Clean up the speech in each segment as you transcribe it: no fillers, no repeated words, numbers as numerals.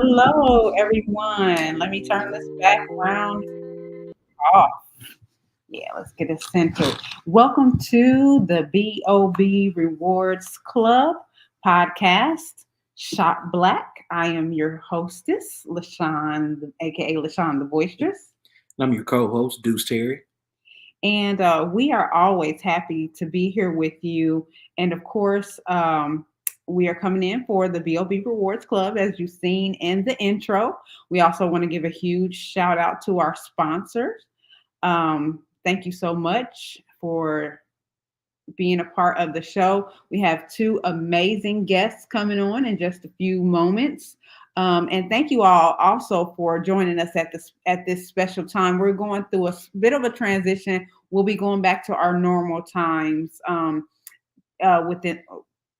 Hello, everyone. Let me turn this background off. Yeah, let's get it centered. Welcome to the BOB Rewards Club podcast, Shop Black. I am your hostess, LaShawn, aka LaShawn the Boisterous. I'm your co-host, Deuce Terry. And we are always happy to be here with you. And of course, we are coming in for the BOB Rewards Club, as you've seen in the intro. We also want to give a huge shout out to our sponsors. Thank you so much for being a part of the show. We have two amazing guests coming on in just a few moments. And thank you all also for joining us at this special time. We're going through a bit of a transition. We'll be going back to our normal times within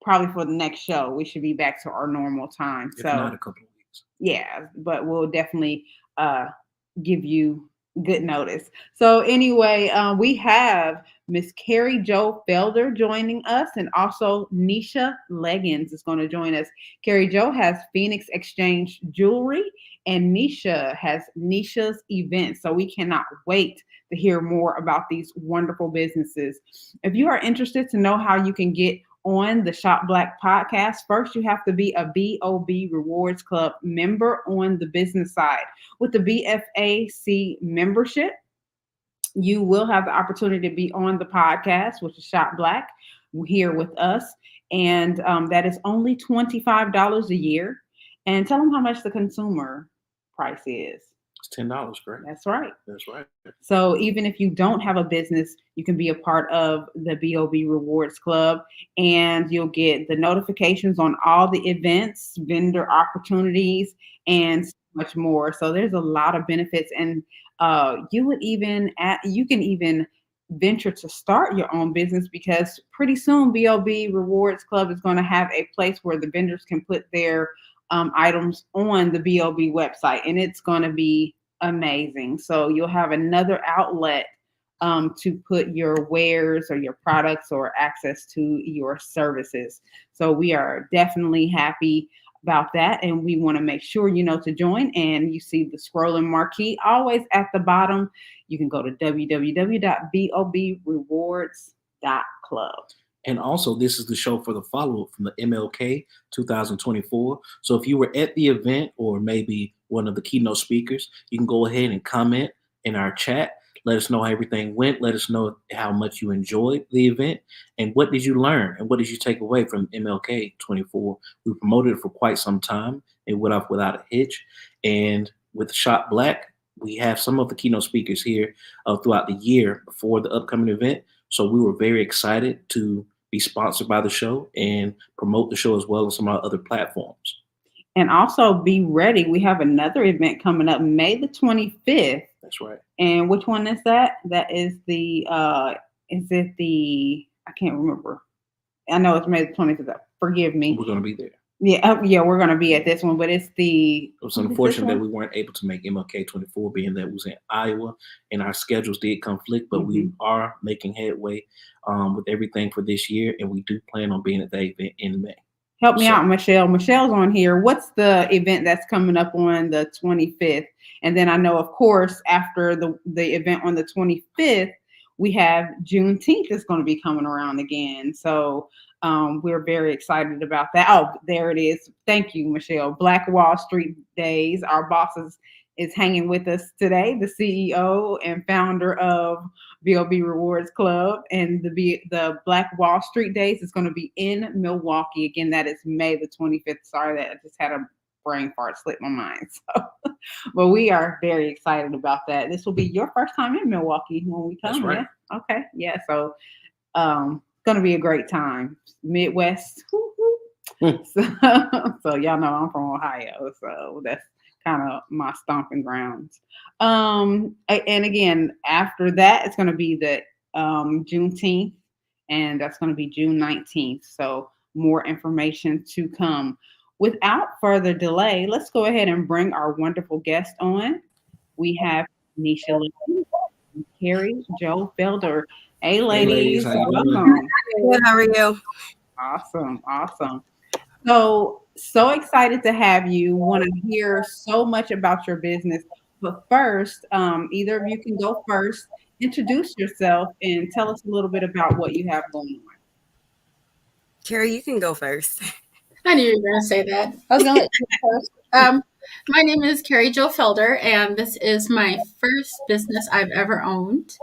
probably for the next show. We should be back to our normal time. If not a couple of weeks. Yeah, but we'll definitely give you good notice. So anyway, we have Miss KerryJo Felder joining us, and also Nicia Leggins is going to join us. KerryJo has Phoenix Exchange Jewelry, and Nicia has Nicia's Events. So we cannot wait to hear more about these wonderful businesses. If you are interested to know how you can get on the Shop Black podcast, first you have to be a BOB Rewards Club member on the business side. With the BFAC membership, you will have the opportunity to be on the podcast, which is Shop Black, here with us. And that is only $25 a year. And tell them how much the consumer price is. It's $10, correct? That's right. That's right. So even if you don't have a business, you can be a part of the BOB Rewards Club, and you'll get the notifications on all the events, vendor opportunities, and so much more. So there's a lot of benefits, and you can even venture to start your own business, because pretty soon BOB Rewards Club is going to have a place where the vendors can put their items on the BOB website, and it's going to be amazing. So you'll have another outlet to put your wares or your products or access to your services. So we are definitely happy about that, and we want to make sure you know to join. And you see the scrolling marquee always at the bottom. You can go to www.bobrewards.club. And also, this is the show for the follow-up from the MLK 2024. So if you were at the event or maybe one of the keynote speakers, you can go ahead and comment in our chat. Let us know how everything went. Let us know how much you enjoyed the event, and what did you learn, and what did you take away from MLK 24. We promoted it for quite some time. It went off without a hitch. And with Shop Black, we have some of the keynote speakers here throughout the year before the upcoming event. So we were very excited to be sponsored by the show and promote the show as well as some of our other platforms. And also be ready. We have another event coming up May the 25th. That's right. And which one is that? That is the, I can't remember. I know it's May the 25th. Forgive me. We're going to be there. Yeah, we're going to be at this one, but it's It was unfortunate that we weren't able to make MLK 24, being that it was in Iowa, and our schedules did conflict, but we are making headway with everything for this year, and we do plan on being at that event in May. Help me out, Michelle. Michelle's on here. What's the event that's coming up on the 25th? And then I know, of course, after the event on the 25th, we have Juneteenth is going to be coming around again. So we're very excited about that. Oh, there it is. Thank you, Michelle. Black Wall Street Days. Our boss is hanging with us today, the CEO and founder of BOB Rewards Club, and the Black Wall Street Days is going to be in Milwaukee. Again, that is May the 25th. Sorry that I just had a brain fart slip my mind. So, but we are very excited about that. This will be your first time in Milwaukee when we come. That's right. Yeah. Okay. Yeah. So, going to be a great time. Midwest. So y'all know I'm from Ohio, so that's kind of my stomping grounds. And again, after that, it's going to be the Juneteenth, and that's going to be June 19th. So more information to come. Without further delay, let's go ahead and bring our wonderful guest on. We have Nicia Leggins and KerryJo Felder. Hey, ladies. How you Welcome. Good, how are you? Awesome. So So excited to have you. Want to hear so much about your business. But first, either of you can go first. Introduce yourself and tell us a little bit about what you have going on. Kerry, you can go first. I knew you were going to say that. I was going to let you go first. My name is KerryJo Felder, and this is my first business I've ever owned.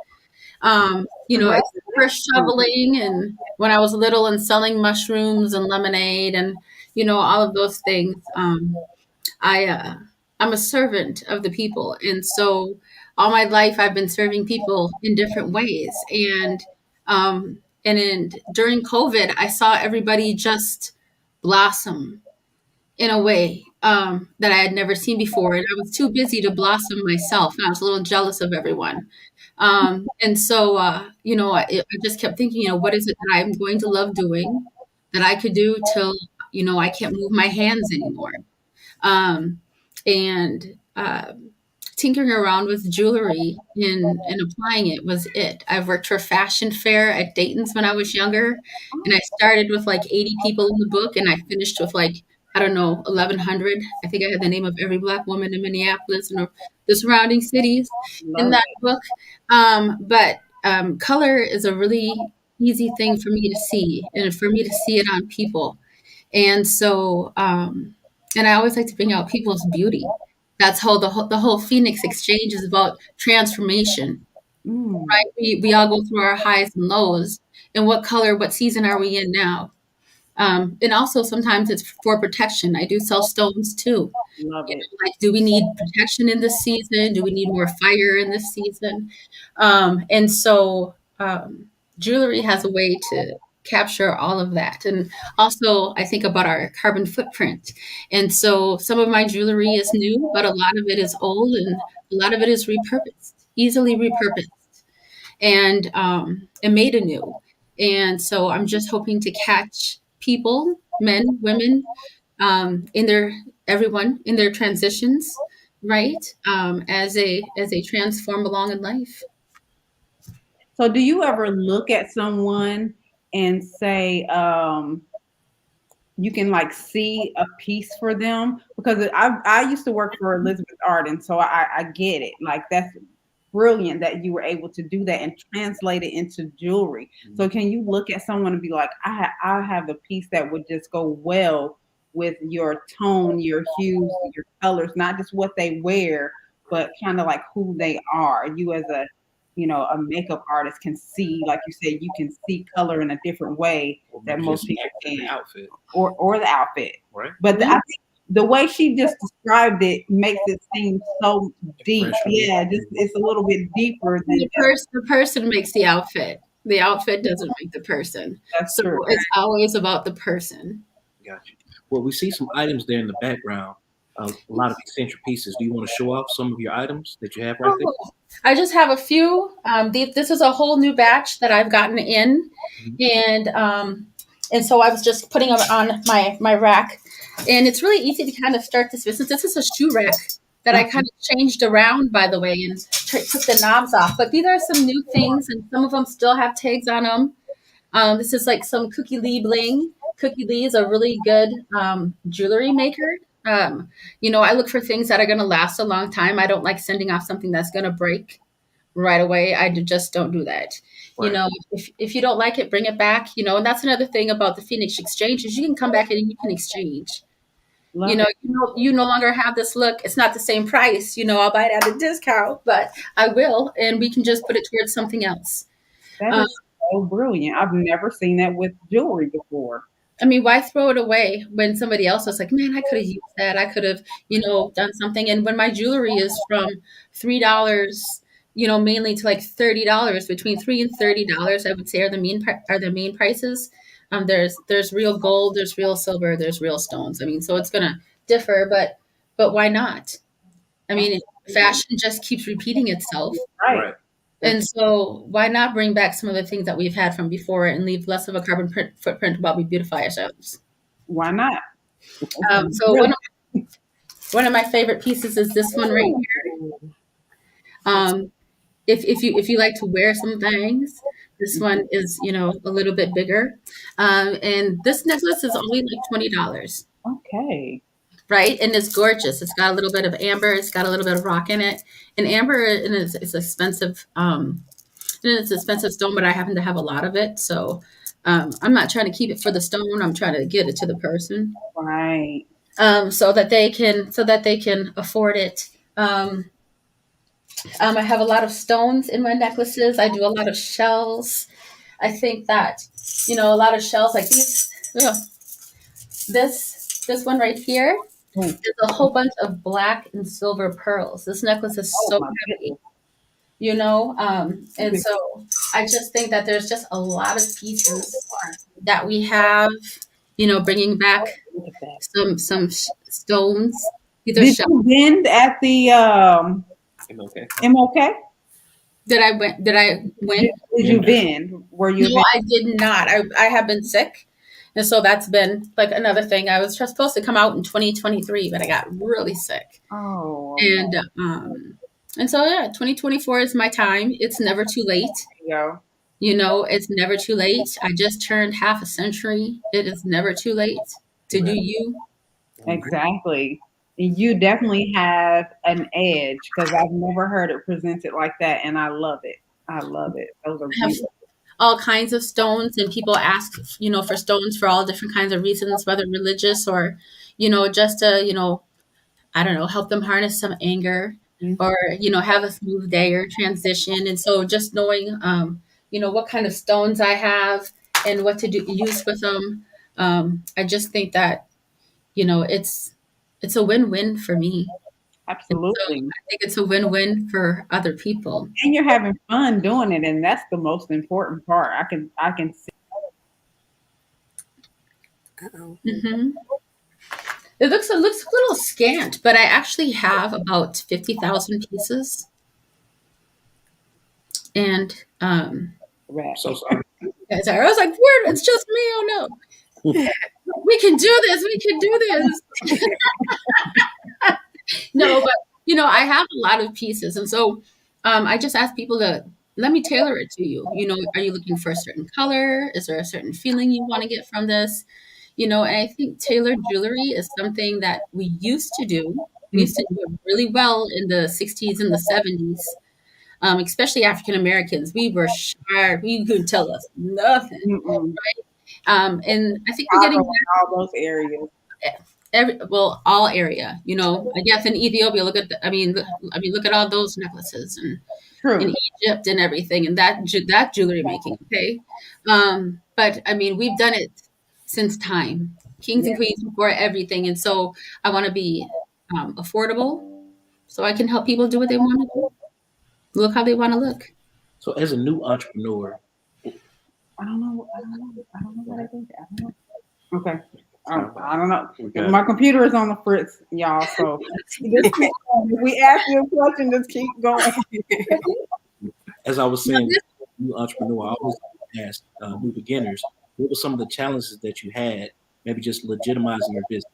It's for shoveling, and when I was little and selling mushrooms and lemonade and, all of those things. I'm a servant of the people. And so all my life I've been serving people in different ways. During COVID, I saw everybody just blossom in a way that I had never seen before. And I was too busy to blossom myself. And I was a little jealous of everyone. I just kept thinking, what is it that I'm going to love doing that I could do till, I can't move my hands anymore. Um, and Tinkering around with jewelry and applying it was it. I've worked for Fashion Fair at Dayton's when I was younger, and I started with like 80 people in the book, and I finished with like, I don't know, 1,100. I think I had the name of every Black woman in Minneapolis and the surrounding cities in that book. But color is a really easy thing for me to see, and for me to see it on people. And so, and I always like to bring out people's beauty. That's how the whole Phoenix Exchange is about transformation, right? We all go through our highs and lows. And what season are we in now? And also sometimes it's for protection. I do sell stones too. Love it. Like, do we need protection in this season? Do we need more fire in this season? Jewelry has a way to capture all of that. And also I think about our carbon footprint. And so some of my jewelry is new, but a lot of it is old and a lot of it is repurposed, easily repurposed and made anew. And so I'm just hoping to catch people, men, women, everyone in their transitions, right? As they transform along in life. So do you ever look at someone and say, you can like see a piece for them? Because I used to work for Elizabeth Arden, so I get it. Like that's brilliant that you were able to do that and translate it into jewelry. So can you look at someone and be like, I have a piece that would just go well with your tone, your hues, your colors, not just what they wear, but kind of like who they are. You as a a makeup artist can see, like you said, you can see color in a different way that most people can. Outfit. Or the outfit. Right. But I think the way she just described it makes it seem so deep. Yeah, just it's a little bit deeper than the person makes the outfit. The outfit doesn't make the person. That's true. It's always about the person. Gotcha. Well, we see some items there in the background. A lot of eccentric pieces. Do you want to show off some of your items that you have right there? I just have a few. This is a whole new batch that I've gotten in, and so I was just putting them on my rack, and it's really easy to kind of start this business. This is a shoe rack that I kind of changed around, by the way, and took the knobs off. But these are some new things, and some of them still have tags on them. This is like some Cookie Lee bling. Cookie Lee is a really good jewelry maker. I look for things that are going to last a long time. I don't like sending off something that's going to break right away. I just don't do that. Right. If you don't like it, bring it back, and that's another thing about the Phoenix Exchange is you can come back and you can exchange. You no longer have this look. It's not the same price. I'll buy it at a discount, but I will, and we can just put it towards something else. That is so brilliant. I've never seen that with jewelry before. I mean, why throw it away when somebody else was like, man, I could have used that. I could have, done something. And when my jewelry is from $3, mainly to like $30, between $3 and $30, I would say are the main prices. There's real gold, there's real silver, there's real stones. I mean, so it's gonna differ, but why not? I mean, fashion just keeps repeating itself. Right. And so why not bring back some of the things that we've had from before and leave less of a carbon footprint while we beautify ourselves? Why not? So one of my favorite pieces is this one right here. If you like to wear some things, this one is, a little bit bigger. And this necklace is only like $20. Okay. right? And it's gorgeous. It's got a little bit of amber. It's got a little bit of rock in it. And amber is expensive. And it's an expensive stone, but I happen to have a lot of it. So I'm not trying to keep it for the stone. I'm trying to get it to the person, Right. so that they can afford it. I have a lot of stones in my necklaces. I do a lot of shells. I think that, a lot of shells like these. Ugh, this one right here Oh, is a whole bunch of black and silver pearls. This necklace is so my heavy, goodness. and so I just think that there's just a lot of pieces that we have, bringing back Look at that. some stones. These are Did shells. you bend at the Okay. MLK? Did I win? Did you bend? Were you No, I did not. I have been sick. And so that's been like another thing. I was just supposed to come out in 2023, but I got really sick. Oh, And so yeah, 2024 is my time. It's never too late. yo. It's never too late. I just turned half a century. It is never too late to do you. Exactly. You definitely have an edge because I've never heard it presented like that, and I love it. I love it. Those are I have beautiful. all kinds of stones, and people ask, for stones for all different kinds of reasons, whether religious or, just to, I don't know, help them harness some anger Mhm. or, have a smooth day or transition. And so just knowing, what kind of stones I have and what to use with them. I just think that, it's a win-win for me. And so Absolutely. I think it's a win-win for other people. And you're having fun doing it, and that's the most important part. I can see. Uh-oh. Hmm. It looks a little scant, but I actually have about 50,000 pieces. And Rap. So sorry. I was like, "Word, it's just me. Oh no, we can do this. We can do this." No, but I have a lot of pieces, and so I just ask people to let me tailor it to you. Are you looking for a certain color? Is there a certain feeling you want to get from this? And I think tailored jewelry is something that we used to do. We used to do it really well in the 60s and the 70s, especially African Americans. We were sharp. You couldn't tell us nothing. Mm-mm. And I think we're getting Chicago and all those areas. all area. I guess in Ethiopia, look at look at all those necklaces and in True. Egypt and everything, and that jewelry making. Okay, but we've done it since time, kings and Yeah. queens before everything, and so I want to be affordable, so I can help people do what they want to do, look how they want to look. So as a new entrepreneur, I don't know. I don't know. I don't know what I did. I don't know. Okay. Sorry. I don't know. Okay. My computer is on the fritz, y'all. So just keep going. If we ask you a question, just keep going. as I was saying, new entrepreneur, I always ask new beginners, what were some of the challenges that you had, maybe just legitimizing your business?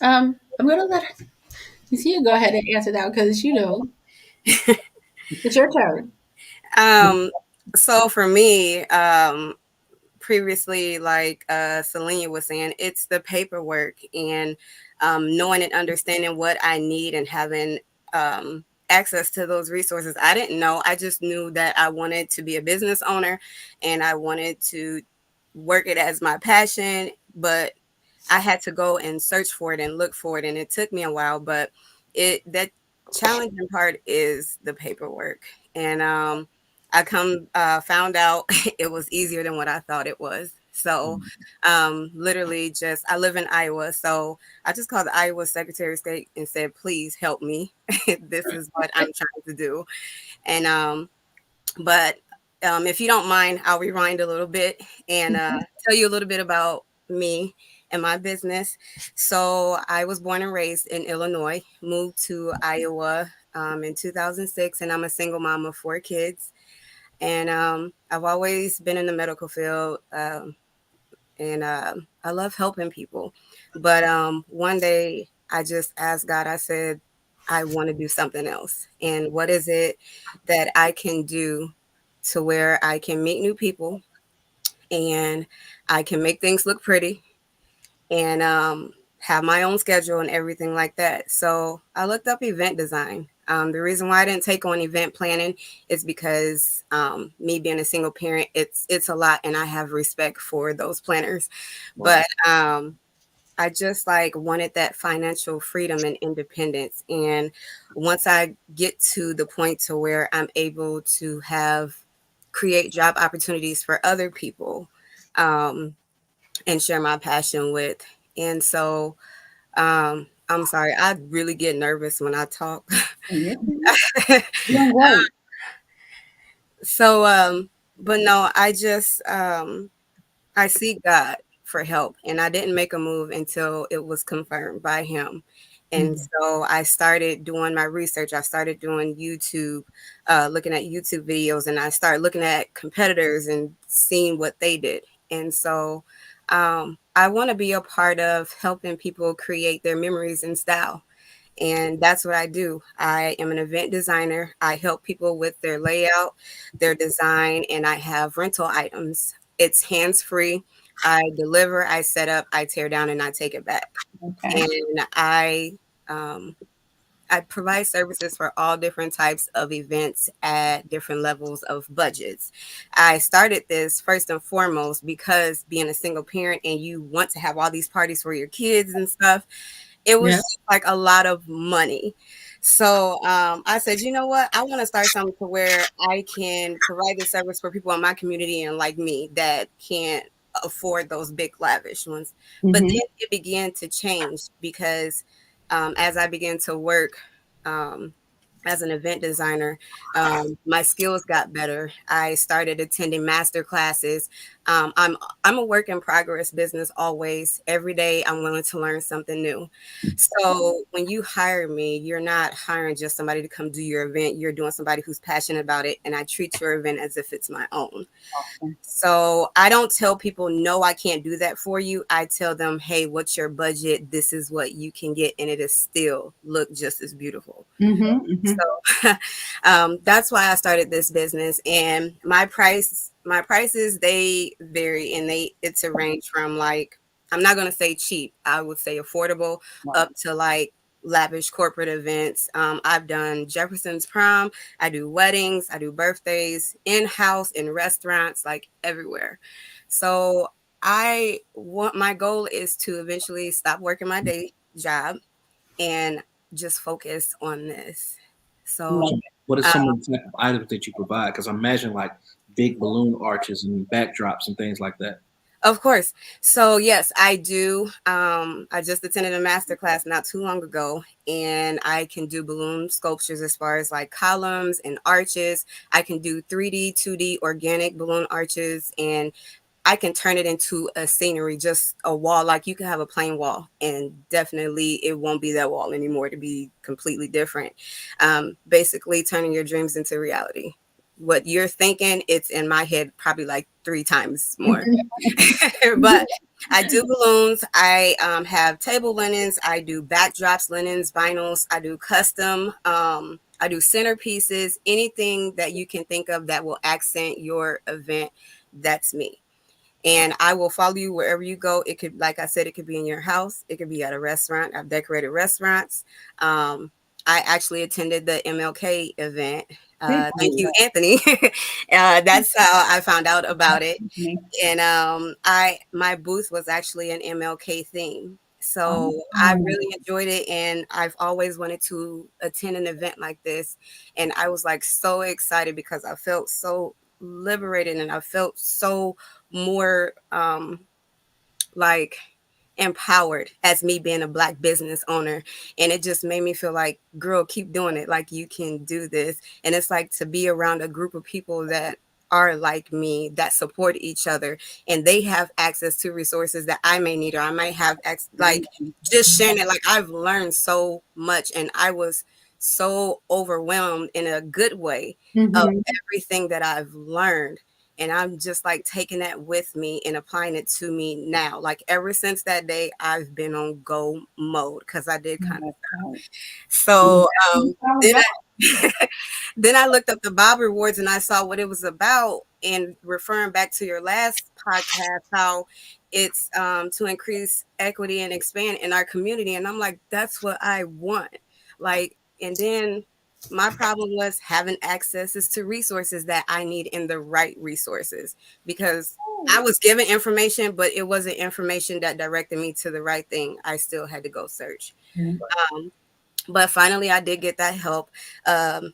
I'm gonna let Nicia go ahead and answer that because it's your turn. So for me, previously, like Selena was saying, it's the paperwork and knowing and understanding what I need and having access to those resources. I didn't know. I just knew that I wanted to be a business owner and I wanted to work it as my passion, but I had to go and search for it and look for it. And it took me a while, but that challenging part is the paperwork. And I found out it was easier than what I thought it was. So literally just, I live in Iowa. So I just called the Iowa Secretary of State and said, please help me. This is what I'm trying to do. And, but if you don't mind, I'll rewind a little bit and tell you a little bit about me and my business. So I was born and raised in Illinois, moved to Iowa in 2006, and I'm a single mom of 4 kids. And I've always been in the medical field, and I love helping people. But one day I just asked God, I said, I want to do something else. And what is it that I can do to where I can meet new people and I can make things look pretty and have my own schedule and everything like that. So I looked up event design. The reason why I didn't take on event planning is because me being a single parent, it's a lot, and I have respect for those planners. Right. But I just like wanted that financial freedom and independence. And once I get to the point to where I'm able to have create job opportunities for other people, um, and share my passion with. And so I'm sorry, I really get nervous when I talk. You're doing great. So but no, I seek God for help, and I didn't make a move until it was confirmed by Him. And Mhm. so I started doing my research. I started doing YouTube, looking at YouTube videos, and I started looking at competitors and seeing what they did. And so I want to be a part of helping people create their memories in style. And that's what I do. I am an event designer. I help people with their layout, their design, and I have rental items. It's hands free. I deliver, I set up, I tear down, and I take it back. Okay. And um, I provide services for all different types of events at different levels of budgets. I started this first and foremost because being a single parent and you want to have all these parties for your kids and stuff, it was Yeah. just like a lot of money. So I said, you know what? I want to start something to where I can provide this service for people in my community and like me that can't afford those big lavish ones. But Mhm. then it began to change because as I began to work um, as an event designer, my skills got better. I started attending master classes. I'm a work in progress business always. Every day I'm willing to learn something new. So when you hire me, you're not hiring just somebody to come do your event. You're doing somebody who's passionate about it, and I treat your event as if it's my own. Awesome. So I don't tell people, no, I can't do that for you. I tell them, hey, what's your budget? This is what you can get, and it is still look just as beautiful. Mhm. Mhm. So that's why I started this business. And my prices, they vary, and it's a range from like, I'm not going to say cheap. I would say affordable Right. up to like lavish corporate events. I've done Jefferson's prom. I do weddings. I do birthdays in-house, in restaurants, like everywhere. So my goal is to eventually stop working my day job and just focus on this. So, Love So what are some of the type of items that you provide? Because I imagine like big balloon arches and backdrops and things like that. of course. So, yes, I do. I just attended a master class not too long ago, and I can do balloon sculptures as far as like columns and arches. I can do 3D, 2D organic balloon arches, and I can turn it into a scenery, just a wall. Like you can have a plain wall, and definitely it won't be that wall anymore to be completely different. Basically, turning your dreams into reality. What you're thinking, it's in my head probably like 3 times more. But I do balloons. I have table linens. I do backdrops, linens, vinyls. I do custom. I do centerpieces. Anything that you can think of that will accent your event, that's me. And I will follow you wherever you go. It could, like I said, it could be in your house. It could be at a restaurant. I've decorated restaurants. I actually attended the MLK event. Did Thank you, you? Anthony. That's how I found out about it. Me. And my booth was actually an MLK theme. So I Oh, really enjoyed it, and I've always wanted to attend an event like this. And I was like so excited because I felt so liberated, and I felt so more like empowered as me being a Black business owner. And it just made me feel like, girl, keep doing it, like you can do this. And it's like to be around a group of people that are like me, that support each other, and they have access to resources that I may need, or I might have like just sharing it. Like I've learned so much, and I was so overwhelmed in a good way of mhm. everything that I've learned. And I'm just like taking that with me and applying it to me now. Like ever since that day, I've been on go mode because I did kind of. That's right. So That's all then about. Then I looked up the Bob Rewards and I saw what it was about. And referring back to your last podcast, how it's to increase equity and expand in our community. And I'm like, that's what I want. Like, and then my problem was having access to resources that I need in the right resources, because I was given information, but it wasn't information that directed me to the right thing. I still had to go search. Um, but finally, I did get that help.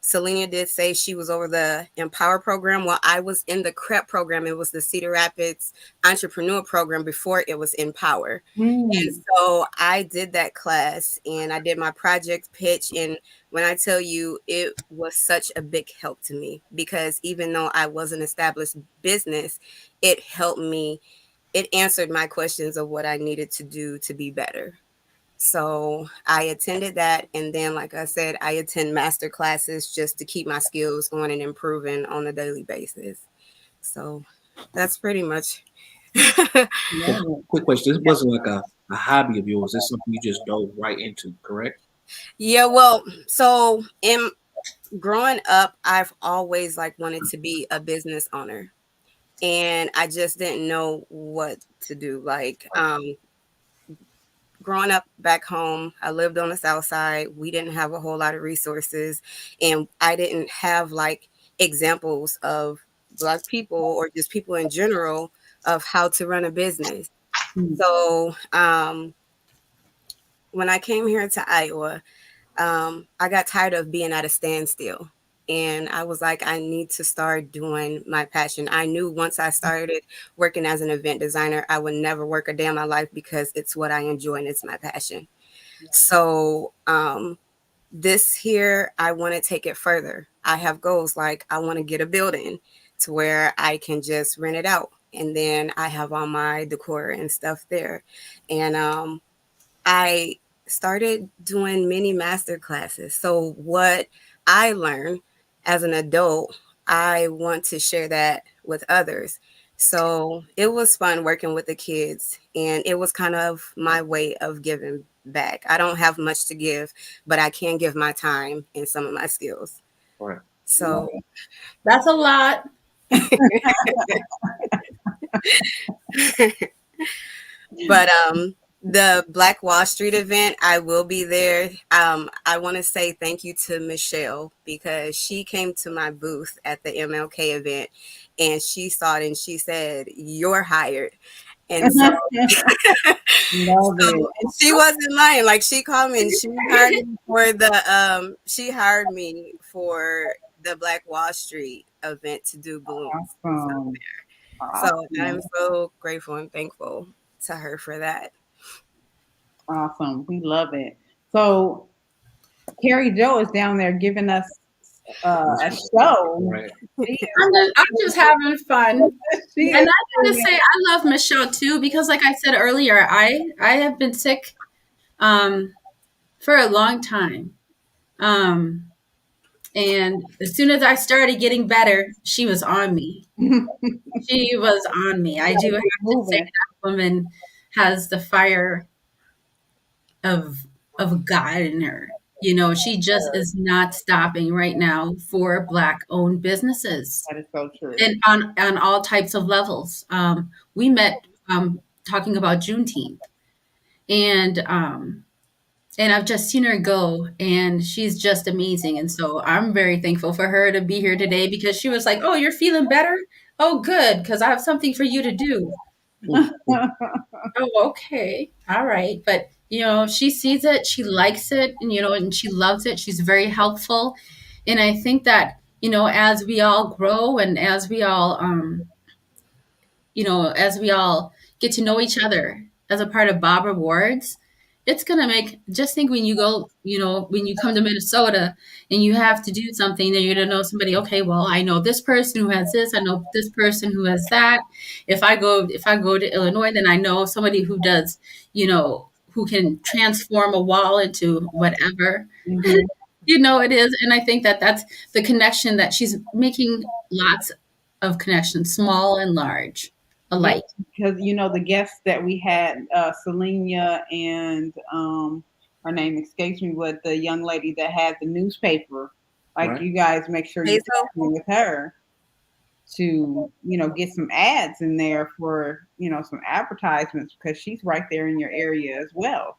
Selena did say she was over the Empower program while I was in the CREP program. It was the Cedar Rapids Entrepreneur Program before it was Empower. And so I did that class and I did my project pitch. And when I tell you, it was such a big help to me, because even though I was an established business, it helped me. It answered my questions of what I needed to do to be better. So I attended that. And then, like I said, I attend master classes just to keep my skills going and improving on a daily basis. So that's pretty much. Quick question. This wasn't like a hobby of yours. It's something you just dove right into, correct? Yeah, well, so in growing up, I've always like wanted to be a business owner. And I just didn't know what to do. Like, growing up back home, I lived on the South Side. We didn't have a whole lot of resources, and I didn't have like examples of Black people or just people in general of how to run a business. So when I came here to Iowa, I got tired of being at a standstill. And I was like, I need to start doing my passion. I knew once I started working as an event designer, I would never work a day in my life, because it's what I enjoy and it's my passion. So this here, I want to take it further. I have goals like I want to get a building to where I can just rent it out. And then I have all my decor and stuff there. And I started doing mini master classes. So what I learned as an adult, I want to share that with others. So it was fun working with the kids, and it was kind of my way of giving back. I don't have much to give, but I can give my time and some of my skills. Right. So That's a lot. but the Black Wall Street event, I will be there. I want to say thank you to Michelle, because she came to my booth at the MLK event and she saw it and she said, "You're hired." And so, so she wasn't lying. Like, she called me and she hired me for the Black Wall Street event to do balloons. Awesome. So I'm so grateful and thankful to her for that. Awesome. We love it. So KerryJo is down there giving us a show. Right. I'm just having fun. She And is I gotta say, I love Michelle too, because like I said earlier, I have been sick for a long time. And as soon as I started getting better, she was on me. She was on me. I do have to say that woman has the fire of God in her. You know, she just is not stopping right now for Black owned businesses, That is so true. and on all types of levels. We met talking about Juneteenth, and I've just seen her go, and she's just amazing. And so I'm very thankful for her to be here today, because she was like, "Oh, you're feeling better? Oh, good, because I have something for you to do." Oh, okay. All right. But, you know, she sees it, she likes it, and, you know, and she loves it. She's very helpful. And I think that, you know, as we all grow and as we all, you know, as we all get to know each other as a part of Bob Rewards, it's going to make, just think when you go, you know, when you come to Minnesota and you have to do something, then you're going to know somebody, okay, well, I know this person who has this, I know this person who has that. If I go to Illinois, then I know somebody who does, you know, who can transform a wall into whatever. Mhm. You know, it is. And I think that that's the connection that she's making, lots of connections, small and large alike. Because you know the guests that we had, Selena and her name escapes me, but the young lady that had the newspaper Like Right. you guys make sure you're Hazel? talking with her to, get some ads in there for, some advertisements because she's right there in your area as well.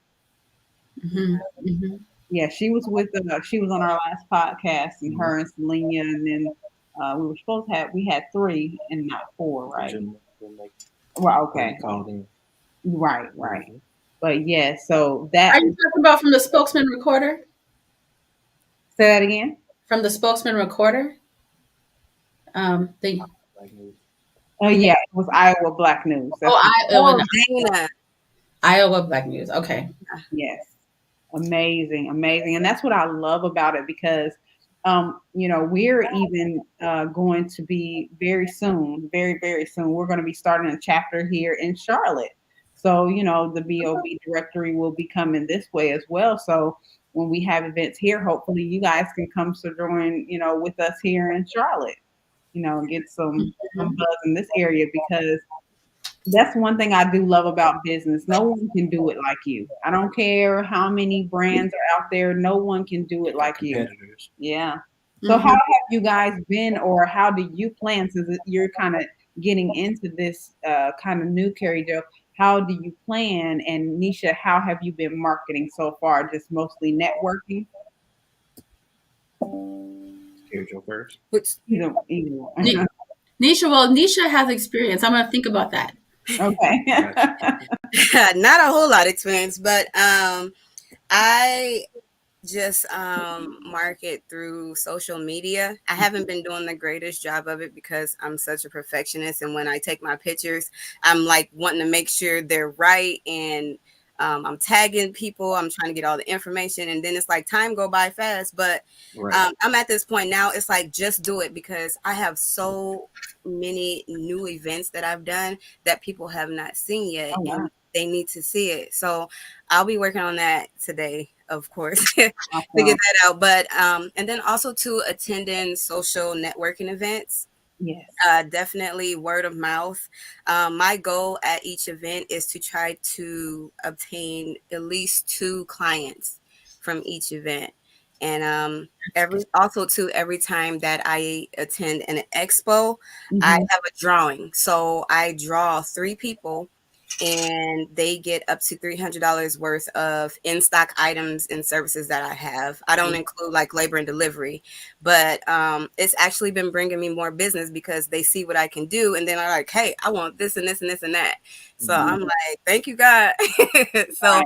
Mhm, mhm. Yeah, she was on our last podcast, and Mhm. her and Selena, and then we had three and not four, The right? gentleman will make Well, when he okay, called in. right, right. Mhm. But yeah, so that Are you talking about from the spokesman recorder? say that again. From the spokesman recorder? The Like, Oh yeah. yeah, it was Iowa Black News. That's Oh, Oh, Dana. Iowa Black News. Okay. yes. Amazing, amazing. And that's what I love about it because we're even going to be very soon, very, very soon, we're going to be starting a chapter here in Charlotte. So, the BOB directory will be coming this way as well. So when we have events here, hopefully you guys can come to join, with us here in Charlotte, get some Mhm. buzz in this area because that's one thing I do love about business. No one can do it like you. I don't care how many brands are out there. No one can do it they got like you. competitors. Yeah. So how Mhm. have you guys been, or how do you plan since you're kind of getting into this kind of new KerryJo? How do you plan? And Nisha, how have you been marketing so far? Just mostly networking? KerryJo first. Which Either one. Ni- Nisha, well, Nisha has experience. I'm gonna think about that. Okay. Gotcha. not a whole lot of experience, but I just market through social media. I haven't been doing the greatest job of it because I'm such a perfectionist, and when I take my pictures, I'm like wanting to make sure they're right, and I'm tagging people, I'm trying to get all the information, and then it's like time go by fast. But Right. I'm at this point now, it's like just do it because I have so many new events that I've done that people have not seen yet, Oh wow. and they need to see it. So I'll be working on that today, of course, to get Awesome. that out. But and then also to attending social networking events. Yes. Definitely word of mouth. My goal at each event is to try to obtain at least 2 clients from each event. And every time that I attend an expo, I Mhm. have a drawing. So I draw 3 people and they get up to $300 worth of in stock items and services that I have. I don't include like labor and delivery, but it's actually been bringing me more business because they see what I can do, and then I'm like, hey, I want this and this and this and that. So Mhm. I'm like, thank you, God. So Right.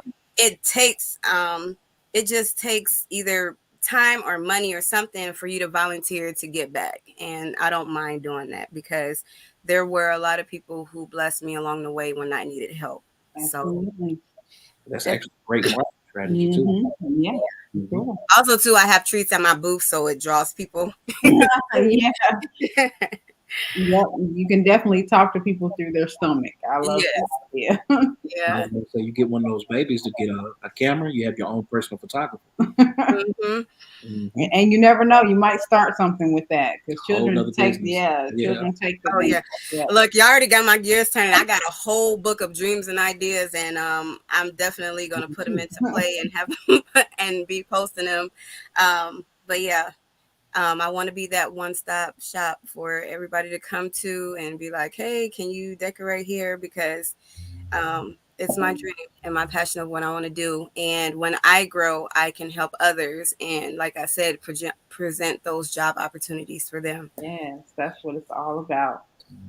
it just takes either time or money or something for you to volunteer to get back, and I don't mind doing that because there were a lot of people who blessed me along the way when I needed help. So Absolutely. That's that, actually a great marketing strategy too. Mhm. Yeah. Mhm. Cool. also too, I have treats at my booth, so it draws people. Yeah. Yep. You can definitely talk to people through their stomach. I love that. Yes, Yeah. I yeah. was gonna say you get one of those babies to get a camera, you have your own personal photographer. Hmm. Mhm. And you never know, you might start something with that because Whole nother business. Yeah. children take the Oh thing. yeah. Yeah. Look, y'all already got my gears turning. I got a whole book of dreams and ideas, and I'm definitely gonna Me put them too. into play and have and be posting them. But yeah, I want to be that one-stop shop for everybody to come to and be like, hey, can you decorate here? Because it's my dream and my passion of what I want to do. And when I grow, I can help others. And like I said, present those job opportunities for them. Yes, that's what it's all about.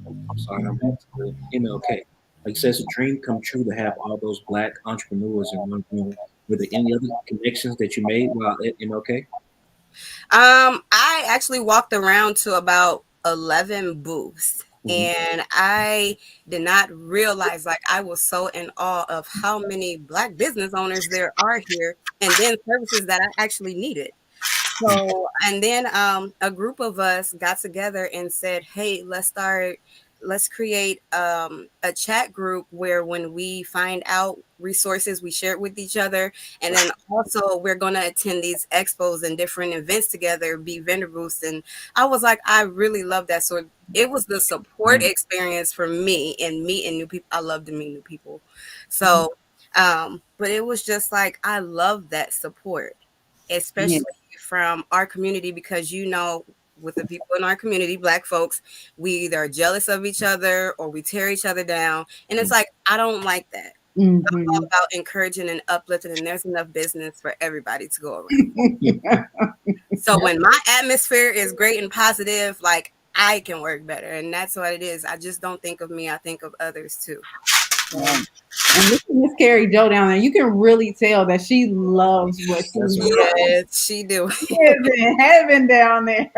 I'm sorry, I'm back to the MLK. Like you said, it's a dream come true to have all those black entrepreneurs in one room. Were there any other connections that you made while at MLK? I actually walked around to about 11 booths. Mhm. And I did not realize, like, I was so in awe of how many Black business owners there are here, and then services that I actually needed. So, and then a group of us got together and said, hey, let's create a chat group where when we find out resources, we share it with each other. And then also we're going to attend these expos and different events together, be vendor booths. And I was like, I really love that. So it was the support Right. experience for me and meeting new people. I love to meet new people. Mhm. So, but it was just like, I love that support. Yeah. especially from our community, because with the people in our community, Black folks, we either are jealous of each other or we tear each other down. And it's like, I don't like that. I'm all Mhm. about encouraging and uplifting, and there's enough business for everybody to go around. So when my atmosphere is great and positive, like, I can work better. And that's what it is. I just don't think of me, I think of others too. Right. And look at Miss KerryJo down there. You can really tell that she loves what she That's does. right. Yes, she do. She is in heaven down there.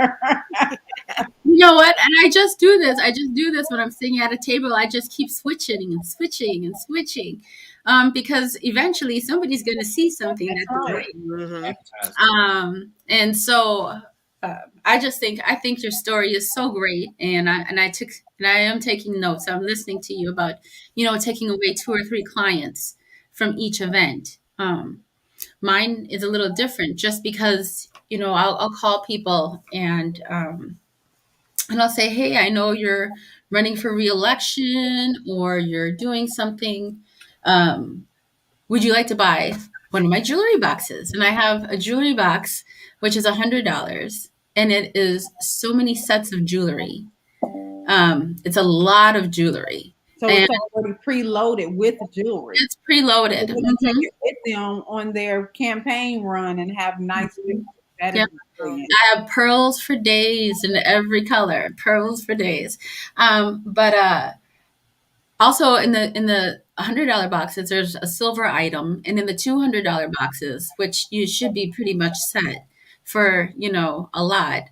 You know what? And I just do this. I just do this when I'm sitting at a table. I just keep switching and switching and switching, because eventually somebody's going to see something That's that they right. like. Mhm. And so I think your story is so great, and I am taking notes. I'm listening to you about taking away 2 or 3 clients from each event. Mine is a little different, just because I'll call people and I'll say, hey, I know you're running for reelection or you're doing something. Um, would you like to buy one of my jewelry boxes? And I have a jewelry box, which is $100, and it is so many sets of jewelry. It's a lot of jewelry, So and it's already preloaded with jewelry. it's preloaded. So they can take it with them on their campaign run and have nice pictures. That is Yep. brilliant. I have pearls for days in every color, pearls for days. But also in the $100 boxes, there's a silver item, and in the $200 boxes, which you should be pretty much set for, a lot.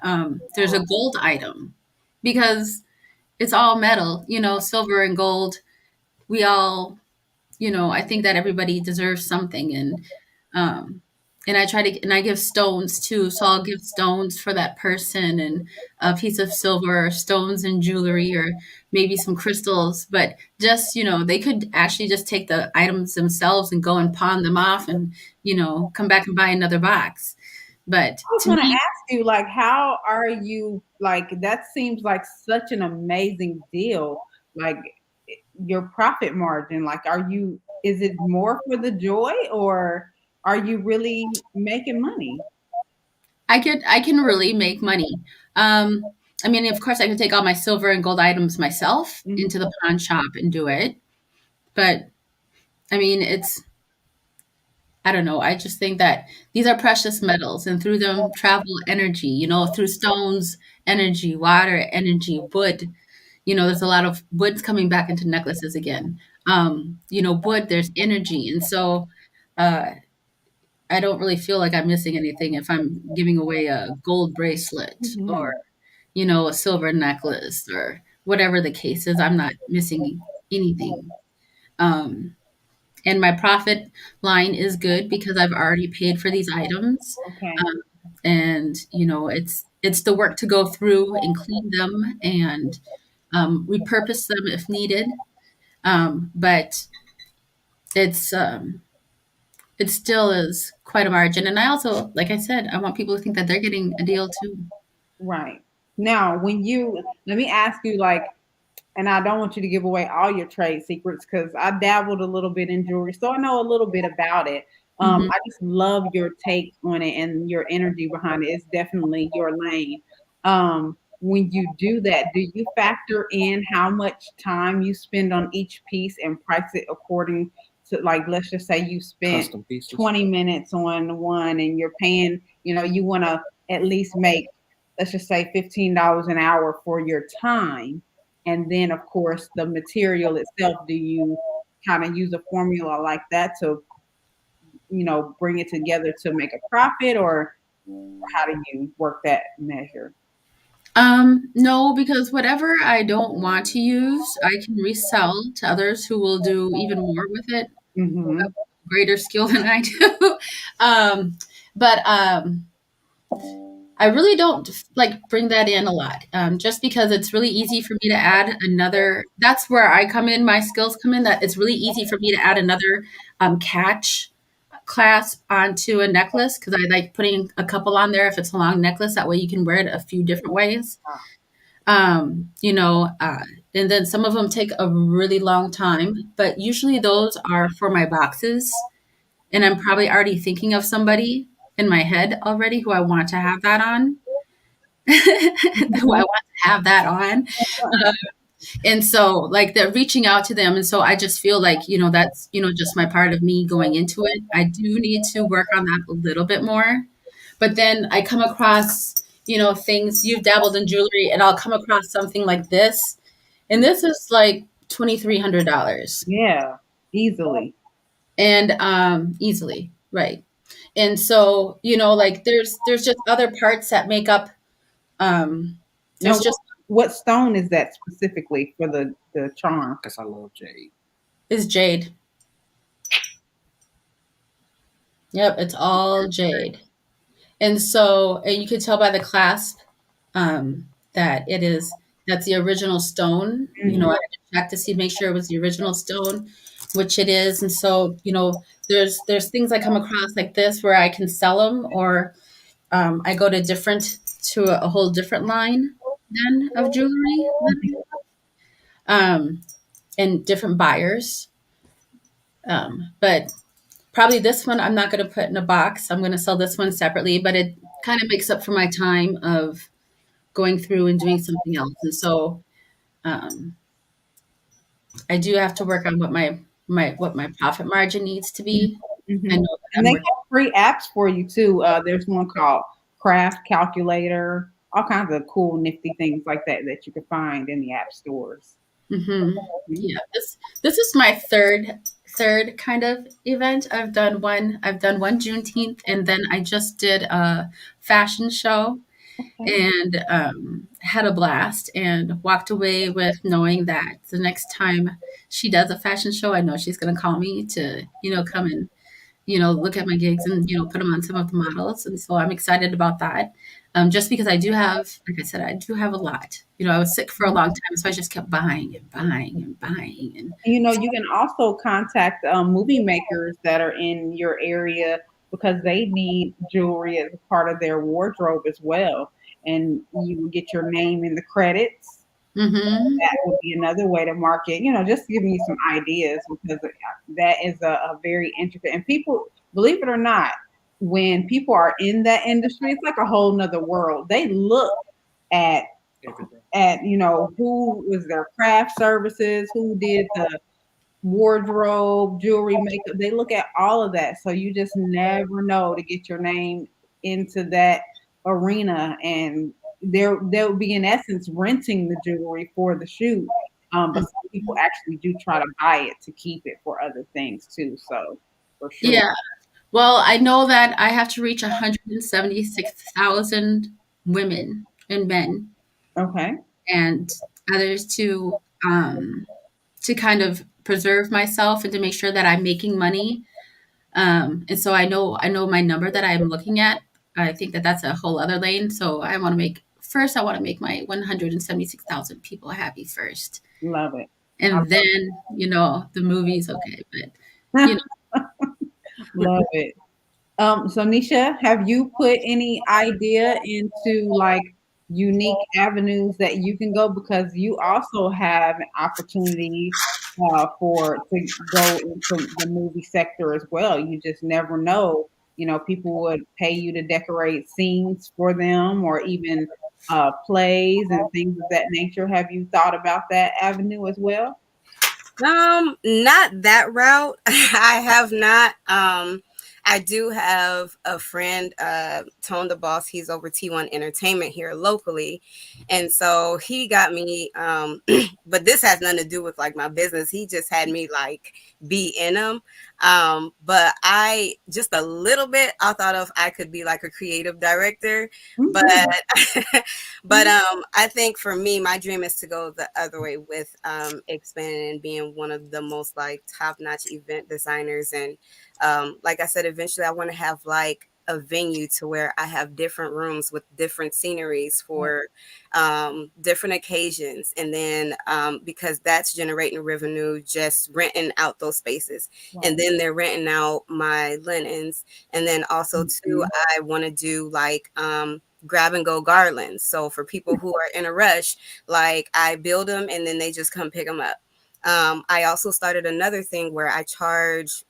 There's a gold item, because it's all metal, silver and gold. We all, I think that everybody deserves something, um, and I give stones too. So I'll give stones for that person, and a piece of silver, or stones and jewelry, or maybe some crystals. But just, they could actually just take the items themselves and go and pawn them off, and, come back and buy another box. But I was to going to me, ask you, like, how are you, like, that seems like such an amazing deal. Like, your profit margin, like, is it more for the joy, or are you really making money? I can really make money. I mean, of course, I can take all my silver and gold items myself Mhm. into the pawn shop and do it. But I mean, I don't know. I just think that these are precious metals, and through them travel energy, through stones, energy, water, energy, wood. There's a lot of woods coming back into necklaces again. Wood, there's energy. And so uh, I don't really feel like I'm missing anything if I'm giving away a gold bracelet, or, Mhm. a silver necklace, or whatever the case is. I'm not missing anything. Um, and my profit line is good because I've already paid for these items. Okay. And it's the work to go through and clean them and repurpose them if needed. But it's it still is quite a margin. And I also, like I said, I want people to think that they're getting a deal too. Right. Now, let me ask you, like, and I don't want you to give away all your trade secrets because I dabbled a little bit in jewelry, so I know a little bit about it. Mhm. I just love your take on it and your energy behind it. It's definitely your lane. When you do that, do you factor in how much time you spend on each piece and price it according to, like, let's just say you spent Custom pieces. 20 minutes on one and you're paying, you want to at least make, let's just say, $15 an hour for your time. And then, of course, the material itself, do you kind of use a formula like that to, bring it together to make a profit, or how do you work that measure? No, because whatever I don't want to use, I can resell to others who will do even more with it, Mm-hmm. greater skill than I do. um, but I really don't like bring that in a lot, just because it's really easy for me to add another. That's where I come in. My skills come in. That it's really easy for me to add another catch clasp onto a necklace, because I like putting a couple on there if it's a long necklace. That way you can wear it a few different ways. Um, you know, uh, and then some of them take a really long time, but usually those are for my boxes, and I'm probably already thinking of somebody. in my head already who I want to have that on. Who I want to have that on. And so like they're reaching out to them. And so I just feel like, that's, just my part of me going into it. I do need to work on that a little bit more. But then I come across, things you've dabbled in jewelry and I'll come across something like this. And this is like $2,300. Yeah, easily. And easily, right. And so, like there's just other parts that make up Now, there's just what stone is that specifically for the charm? Because I love jade. is jade. Yep, it's all jade. And so, and you can tell by the clasp that that's the original stone. I had to check to see, make sure it was the original stone, which it is. And so, there's things I come across like this where I can sell them, or I go to a whole different line then of jewelry, um, and different buyers. But probably this one I'm not going to put in a box. I'm going to sell this one separately, but it kind of makes up for my time of going through and doing something else. And so um, I do have to work on what my profit margin needs to be. I know that And they have free apps for you too. There's one called Craft Calculator, all kinds of cool, nifty things like that you can find in the app stores. Yeah, this is my third kind of event. I've done one Juneteenth, and then I just did a fashion show. Okay. And had a blast and walked away with knowing that the next time she does a fashion show, I know she's going to call me to, come and, look at my gigs and, put them on some of the models. And so I'm excited about that. Just because I do have, like I said, I do have a lot. I was sick for a long time, so I just kept buying and buying and buying. And You can also contact movie makers that are in your area because they need jewelry as a part of their wardrobe as well. And you will get your name in the credits. mm-hmm. That would be another way to market, just giving you some ideas because that is a very intricate. And people, believe it or not, when people are in that industry, it's like a whole nother world. They look at Everything. who was their craft services, who did the wardrobe, jewelry, makeup. They look at all of that. So you just never know to get your name into that arena. And they'll be in essence renting the jewelry for the shoot. But some people actually do try to buy it to keep it for other things too. So for sure. Yeah. Well, I know that I have to reach 176,000 women and men Okay. and others to kind of preserve myself and to make sure that I'm making money. And so I know my number that I'm looking at. I think that that's a whole other lane. So I want to make my 176,000 people happy first. Love it. And then, the movie's okay. But, Love it. So Nicia, have you put any idea into like unique avenues that you can go because you also have an opportunity to go into the movie sector as well. You just never know. People would pay you to decorate scenes for them or even plays and things of that nature. Have you thought about that avenue as well? Not that route. I have not. I do have a friend, Tone the Boss. He's over T1 Entertainment here locally. And so he got me, but this has nothing to do with like my business. He just had me like be in them. But I just a little bit, I thought of I could be like a creative director, but I think for me, my dream is to go the other way with expanding and being one of the most like top-notch event designers. And like I said, eventually I want to have like a venue to where I have different rooms with different sceneries for different occasions. And then because that's generating revenue, just renting out those spaces. Wow. And then they're renting out my linens. And then also too, I want to do like grab and go garlands. So for people who are in a rush, like I build them and then they just come pick them up. I also started another thing where I charge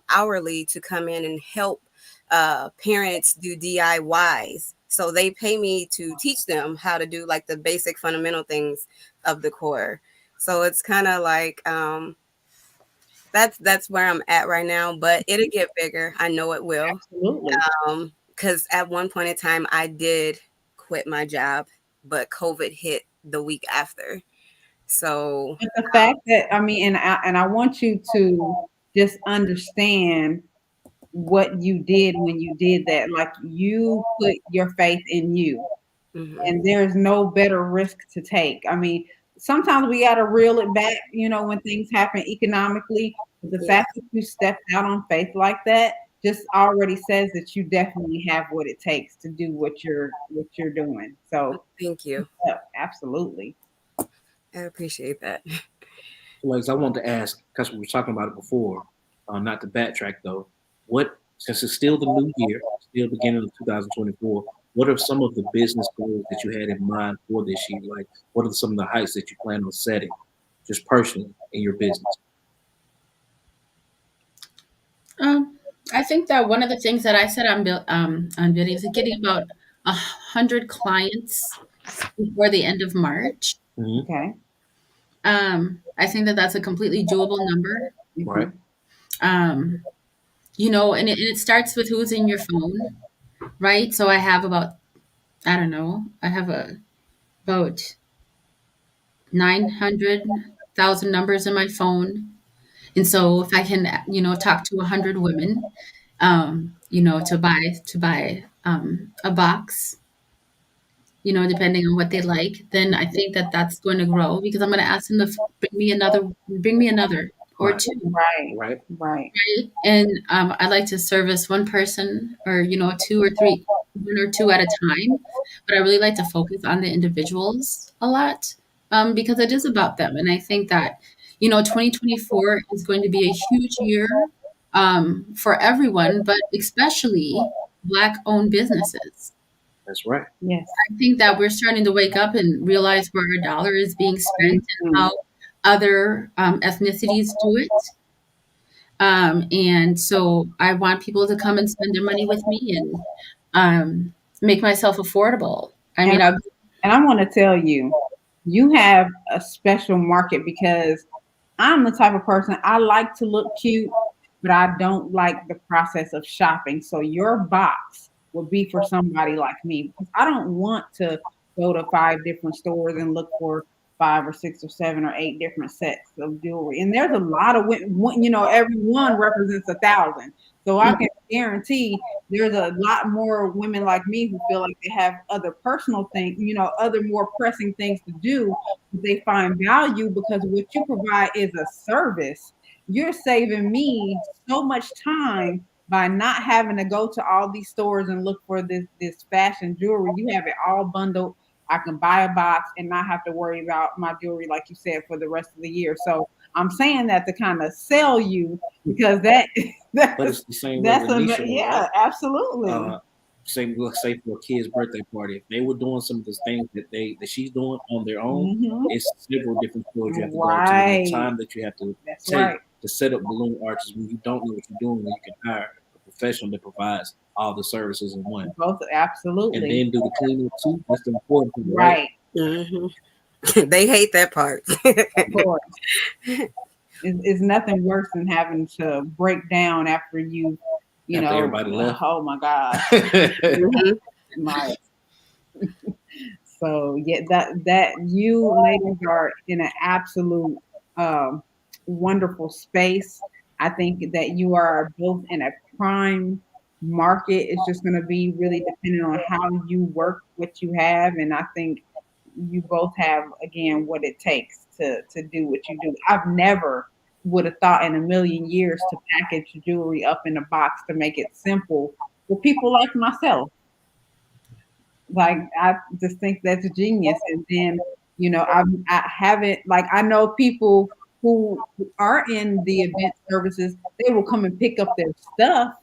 hourly to come in and help parents do DIYs. So they pay me to teach them how to do like the basic fundamental things of decor. So it's kind of like that's where I'm at right now, but it'll get bigger. I know it will. Absolutely. Because at one point in time I did quit my job, but COVID hit the week after. So But the fact that, I mean, and I want you to just understand what you did when you did that. Like, you put your faith in you, mhm, and there's no better risk to take. I mean, sometimes we got to reel it back, when things happen economically. But the yeah, fact that you stepped out on faith like that just already says that you definitely have what it takes to do what you're doing. So, thank you. yeah, absolutely. I appreciate that. Legs, I wanted to ask because we were talking about it before. Not to backtrack though. What since it's still the new year, still beginning of 2024. What are some of the business goals that you had in mind for this year? Like, what are some of the heights that you plan on setting, just personally in your business? Um, I think that one of the things that I said on video is getting about 100 clients before the end of March. Hmm. Okay. I think that that's a completely doable number. Right. Mhm. Um, and it starts with who's in your phone, right? So I have about, I don't know, I have about 900,000 numbers in my phone. And so if I can, talk to 100 women, to buy a box, depending on what they like, then I think that that's going to grow because I'm going to ask them to bring me another or Right. two. Right. Right. Right. Right? And I like to service one person or, two or three, one or two at a time. But I really like to focus on the individuals a lot because it is about them. And I think that, 2024 is going to be a huge year for everyone, but especially Black owned businesses. That's right. Yes. I think that we're starting to wake up and realize where our dollar is being spent and Mhm. how other ethnicities do it. And so I want people to come and spend their money with me and make myself affordable. I And mean, and I want to tell you, you have a special market because I'm the type of person, I like to look cute, but I don't like the process of shopping. So your box would be for somebody like me because I don't want to go to 5 different stores and look for 5 or 6 or 7 or 8 different sets of jewelry. And there's a lot of every one represents 1,000. So I can guarantee there's a lot more women like me who feel like they have other personal things, other more pressing things to do. But they find value because what you provide is a service. You're saving me so much time by not having to go to all these stores and look for this fashion jewelry. You have it all bundled. I can buy a box and not have to worry about my jewelry, like you said, for the rest of the year. So I'm saying that to kind of sell you because that But that's it's the same way that's with a Nisha, though, yeah, right? absolutely. Same, let's say for a kid's birthday party, if they were doing some of the things that she's doing on their own, Hmm. it's several different stores you have to go to. The Right. time that you have to That's take right. to set up balloon arches when you don't know what you're doing, when you can hire a professional that provides all the services in one, Both and absolutely. then do the cleaning too. That's the important thing, right? Right. Hmm. They hate that part. Of course. It's nothing worse than having to break down after After everybody left. oh my gosh. Hmm. My So yeah, that you ladies are in an absolute um, wonderful space. I think that you are both in a prime market. It's just going to be really dependent on how you work what you have, and I think you both have again what it takes to do what you do. I've never would have thought in a million years to package jewelry up in a box to make it simple for people like myself. Like, I just think that's genius. And then, I haven't, like, I know people who are in the event services, they will come and pick up their stuff,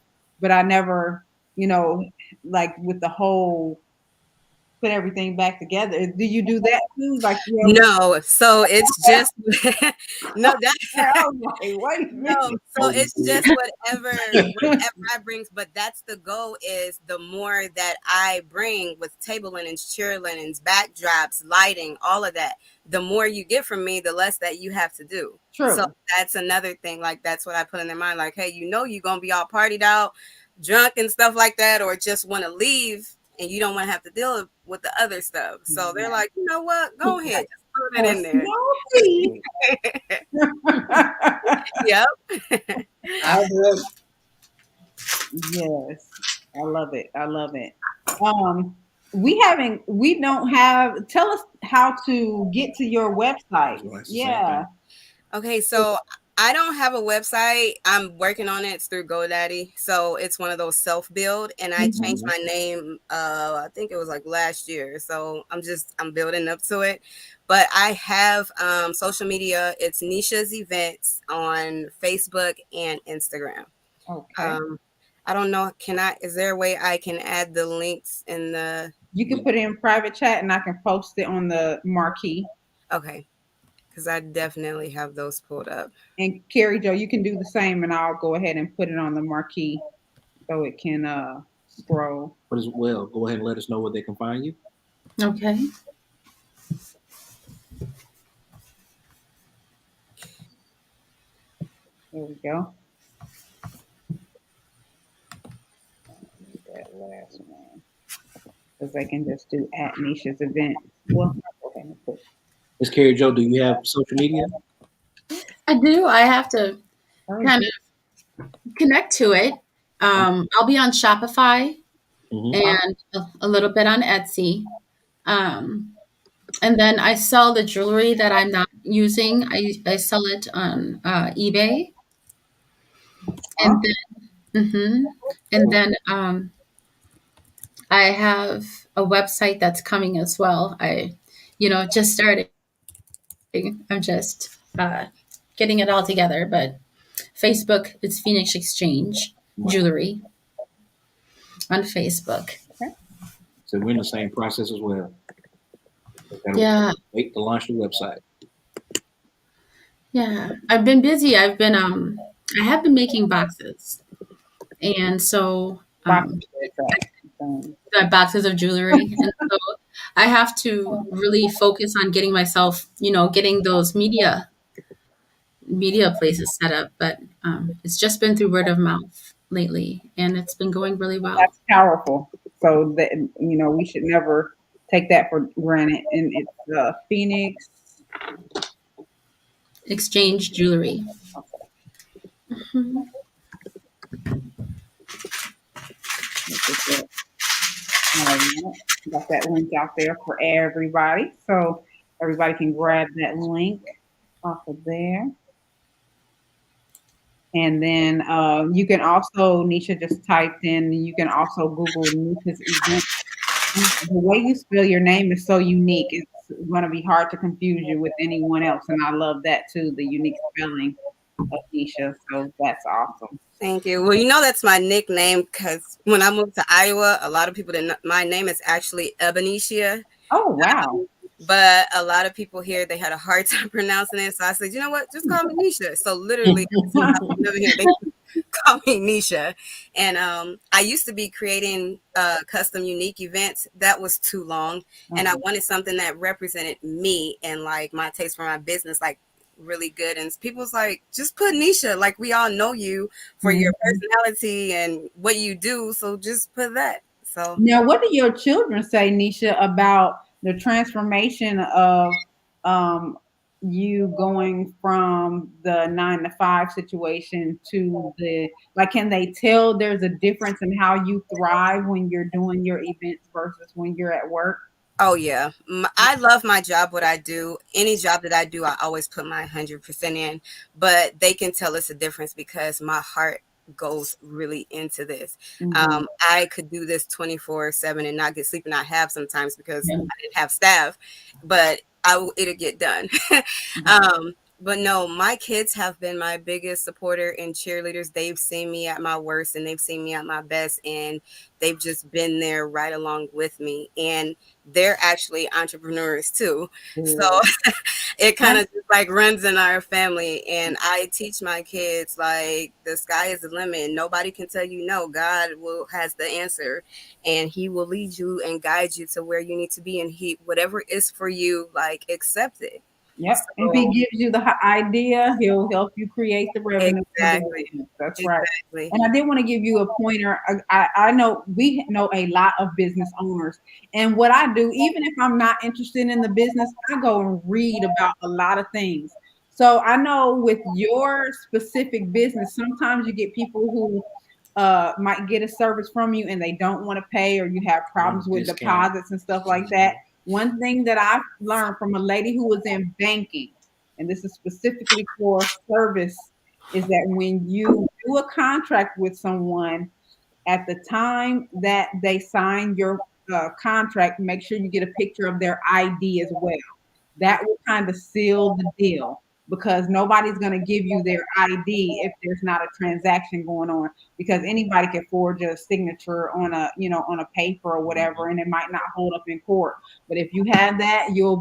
but I never, you know, like with the whole put everything back together. Do you do that too? Like No, so it's just no that I was like, wait a no, minute. so it's just whatever I bring, but that's the goal is the more that I bring with table linens, chair linens, backdrops, lighting, all of that, the more you get from me, the less that you have to do. So True. that's another thing. Like that's what I put in their mind. Like, hey, you're gonna be all partied out, drunk and stuff like that, or just want to leave and you don't want to have to deal with the other stuff. So they're like, you know what? Go ahead, just throw that in there. Yep. Yes, I love it. I love it. We don't have. Tell us how to get to your website. Yeah. Okay, so I don't have a website. I'm working on it. It's through GoDaddy. So it's one of those self-build. And I changed my name, I think it was like last year. So I'm building up to it. But I have social media. It's Nicia's Events on Facebook and Instagram. Okay. I don't know. Is there a way I can add the links in the... You can put it in private chat and I can post it on the marquee. Okay. Because I definitely have those pulled up. And KerryJo, you can do the same, and I'll go ahead and put it on the marquee so it can scroll. But as well, go ahead and let us know where they can find you. Okay. There we go. That last one, because they can just do at Nicia's event. Well, go ahead and put. Ms. KerryJo, do you have social media? I do. I have to kind of connect to it. I'll be on Shopify and a little bit on Etsy. And then I sell the jewelry that I'm not using. I sell it on eBay. And then I have a website that's coming as well. I just started. I'm just getting it all together, but Facebook, it's Phoenix Exchange Jewelry on Facebook. Okay. So we're in the same process as well. Yeah. Wait to launch the website. Yeah. I've been busy. I have been making boxes. And so boxes of jewelry. And so I have to really focus on getting myself, getting those media places set up. But it's just been through word of mouth lately, and it's been going really well. That's powerful. So that we should never take that for granted. And it's Phoenix Exchange Jewelry. Got that link out there for everybody, so everybody can grab that link off of there. And then you can also, Nicia just typed in, you can also Google Nicia's event. The way you spell your name is so unique. It's going to be hard to confuse you with anyone else. And I love that too, the unique spelling of Nicia. So that's awesome. Thank you. Well, that's my nickname because when I moved to Iowa, a lot of people didn't know my name is actually Ebonicia. Oh, wow. But a lot of people here, they had a hard time pronouncing it. So I said, you know what? Just call me Nicia. So literally, they call me Nicia. And I used to be creating custom unique events. That was too long. And I wanted something that represented me and like my taste for my business, like really good. And people was like, just put Nicia. Like we all know you for your personality and what you do. So just put that. So now, what do your children say, Nicia, about the transformation of you going from the 9-to-5 situation to can they tell there's a difference in how you thrive when you're doing your events versus when you're at work? Oh, yeah. I love my job, what I do. Any job that I do, I always put my 100% in. But they can tell it's a difference because my heart goes really into this. I could do this 24/7 and not get sleep, and I have sometimes because I didn't have staff, but it'll get done. But no, my kids have been my biggest supporter and cheerleaders. They've seen me at my worst and they've seen me at my best, and they've just been there right along with me. And they're actually entrepreneurs too. So Good. it kind of just like runs in our family. And I teach my kids like the sky is the limit. And nobody can tell you no. God will has the answer, and He will lead you and guide you to where you need to be. And He, whatever is for you, like accept it. Yep. If he So gives you the idea, he'll help you create the revenue for the exactly. business. That's right. Exactly. And I did want to give you a pointer. I know we know a lot of business owners. And what I do, even if I'm not interested in the business, I go and read about a lot of things. So I know with your specific business, sometimes you get people who might get a service from you and they don't want to pay, or you have problems with Discount. deposits and stuff like that. One thing that I've learned from a lady who was in banking, and this is specifically for service, is that when you do a contract with someone, at the time that they sign your contract, make sure you get a picture of their ID as well. That will kind of seal the deal, because nobody's going to give you their ID if there's not a transaction going on, because anybody can forge a signature on a, on a paper or whatever, and it might not hold up in court. But if you have that, your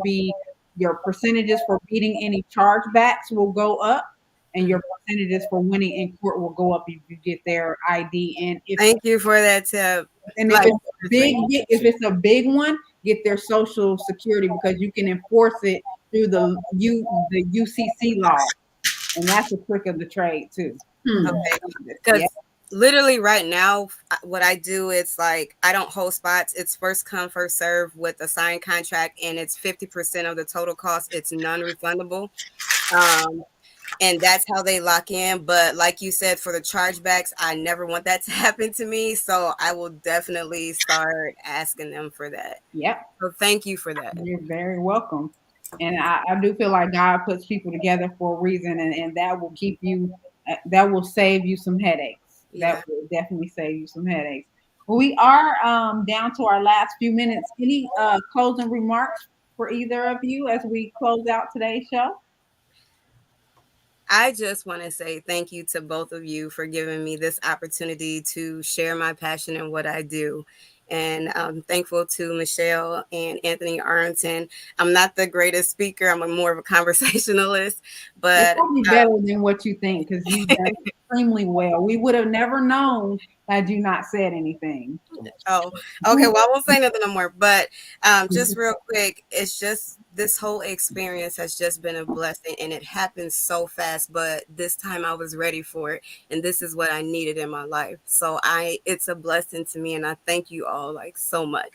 percentages for beating any chargebacks will go up, and your percentages for winning in court will go up if you get their ID. And Thank you for that tip. if Like it's big, if it's a big one, get their social security, because you can enforce it through the UCC law, and that's a trick of the trade too. Hmm. okay, Yeah, because literally right now, what I do is like I don't hold spots. It's first come first serve with a signed contract, and it's 50% of the total cost. It's non-refundable. Um, and that's how they lock in. But like you said, for the chargebacks, I never want that to happen to me. So I will definitely start asking them for that. yep. So thank you for that. You're very welcome. And I do feel like God puts people together for a reason, and that will keep you, that will save you some headaches. That Yeah. will definitely save you some headaches. We are down to our last few minutes. Any closing remarks for either of you as we close out today's show? I just want to say thank you to both of you for giving me this opportunity to share my passion in what I do. And I'm thankful to Michelle and Anthony Arlington. I'm not the greatest speaker, I'm more of a conversationalist, You're but probably better than what you think, because you've done extremely well. We would have never known had you not said anything. oh, okay. Well, I won't say nothing no more. But just real quick, it's just this whole experience has just been a blessing, and it happened so fast. But this time I was ready for it, and this is what I needed in my life. So it's a blessing to me, and I thank you all like so much.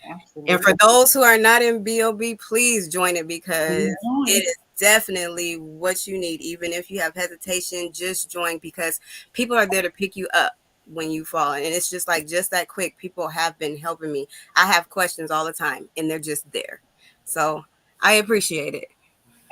Absolutely. And for those who are not in BOB, please join it, because Join. it is definitely what you need. Even if you have hesitation, just join, because people are there to pick you up when you fall. And it's just like just that quick. People have been helping me. I have questions all the time, and they're just there. So I appreciate it.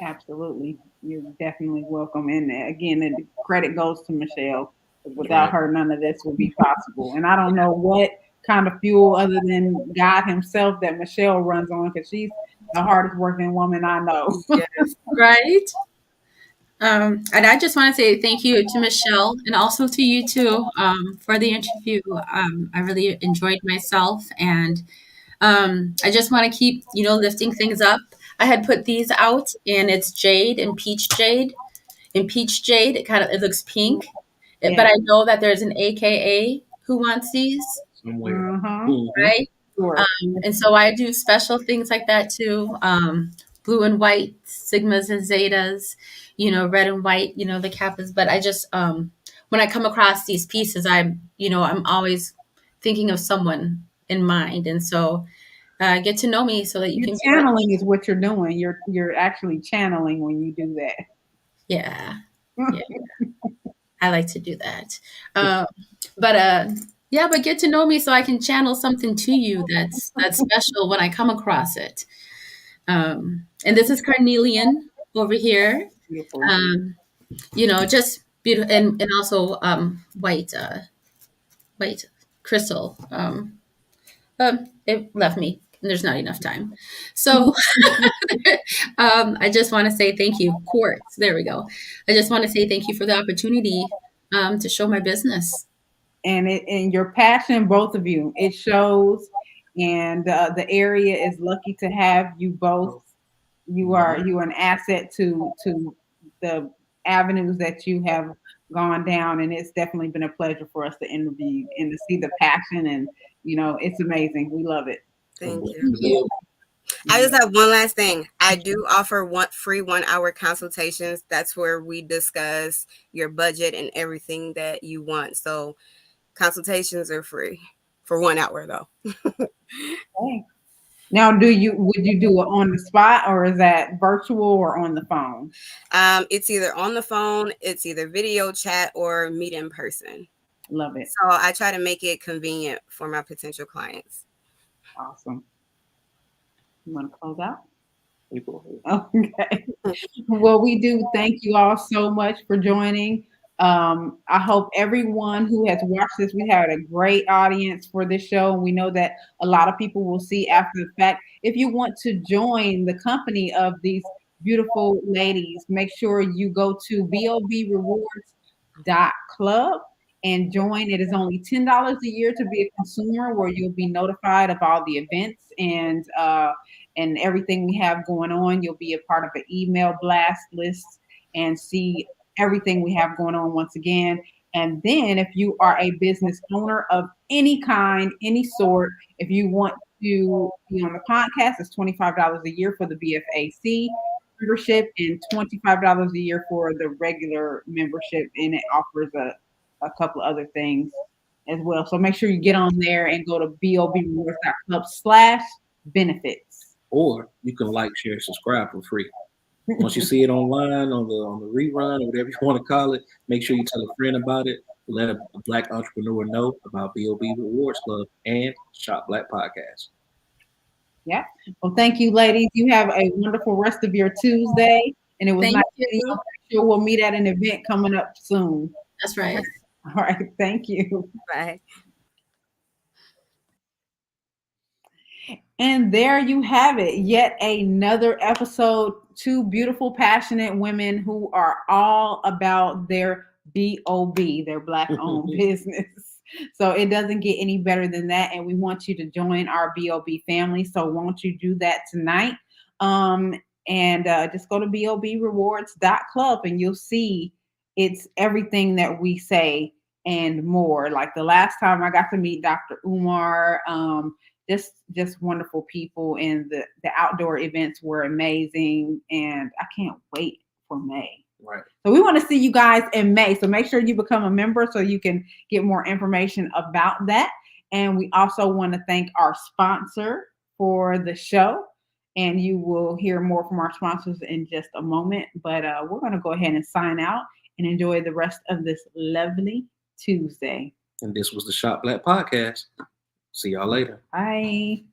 Absolutely. You're definitely welcome. And again, the credit goes to Michelle. Without her, none of this would be possible. And I don't know what kind of fuel other than God Himself that Michelle runs on, because she's the hardest working woman I know. Yes. Right. And I just want to say thank you to Michelle and also to you too for the interview. I really enjoyed myself, and I just want to keep, lifting things up. I had put these out, and it's jade and peach jade. In peach jade, it looks pink, Yeah. but I know that there's an AKA who wants these, Somewhere. right? Sure. And so I do special things like that too. Blue and white, sigmas and zetas, red and white, the kappas. But I just, when I come across these pieces, I'm always thinking of someone in mind. And so get to know me so that you Your can be channeling is what you're doing. You're actually channeling when you do that. Yeah. Yeah. I like to do that. But get to know me so I can channel something to you that's special when I come across it. And this is carnelian over here. Beautiful. Just beautiful, and also white crystal. It left me. there's not enough time. So I just want to say thank you. Quartz. There we go. I just want to say thank you for the opportunity to show my business. And your passion, both of you, it shows. And the area is lucky to have you both. You are an asset to the avenues that you have gone down, and it's definitely been a pleasure for us to interview and to see the passion, and it's amazing. We love it. Thank you. I just have one last thing. I do offer free 1 hour consultations. That's where we discuss your budget and everything that you want. So consultations are free for 1 hour though. Okay. Now, would you do it on the spot, or is that virtual or on the phone? It's either on the phone, it's either video chat, or meet in person. Love it. So I try to make it convenient for my potential clients. Awesome. You want to close out? Okay. Well, we do thank you all so much for joining. I hope everyone who has watched this, we had a great audience for this show. And we know that a lot of people will see after the fact. If you want to join the company of these beautiful ladies, make sure you go to bobrewards.club and join. It is only $10 a year to be a consumer, where you'll be notified of all the events and everything we have going on. You'll be a part of an email blast list and see everything we have going on once again. And then if you are a business owner of any kind, any sort, if you want to be on the podcast, it's $25 a year for the BFAC membership and $25 a year for the regular membership. And it offers a couple other things as well. So make sure you get on there and go to bobrewards.club/benefits. Or you can like, share, subscribe for free. Once you see it online on the rerun or whatever you want to call it, make sure you tell a friend about it. Let a Black entrepreneur know about BOB Rewards Club and SHIOP Black podcast. Yeah. Well, thank you, ladies. You have a wonderful rest of your Tuesday. And it was nice meeting you. I'm sure we'll meet at an event coming up soon. That's right. All right. Thank you. Bye. And there you have it. Yet another episode. 2 beautiful, passionate women who are all about their BOB, their Black-owned business. So it doesn't get any better than that. And we want you to join our BOB family. So won't you do that tonight? And just go to bobrewards.club and you'll see it's everything that we say and more. Like the last time I got to meet Dr. Umar, just wonderful people, and the outdoor events were amazing, and I can't wait for May. Right. So we want to see you guys in May. So make sure you become a member so you can get more information about that. And we also want to thank our sponsor for the show. And you will hear more from our sponsors in just a moment. But we're going to go ahead and sign out and enjoy the rest of this lovely Tuesday. And this was the SHIOP Black podcast. See y'all later. Bye.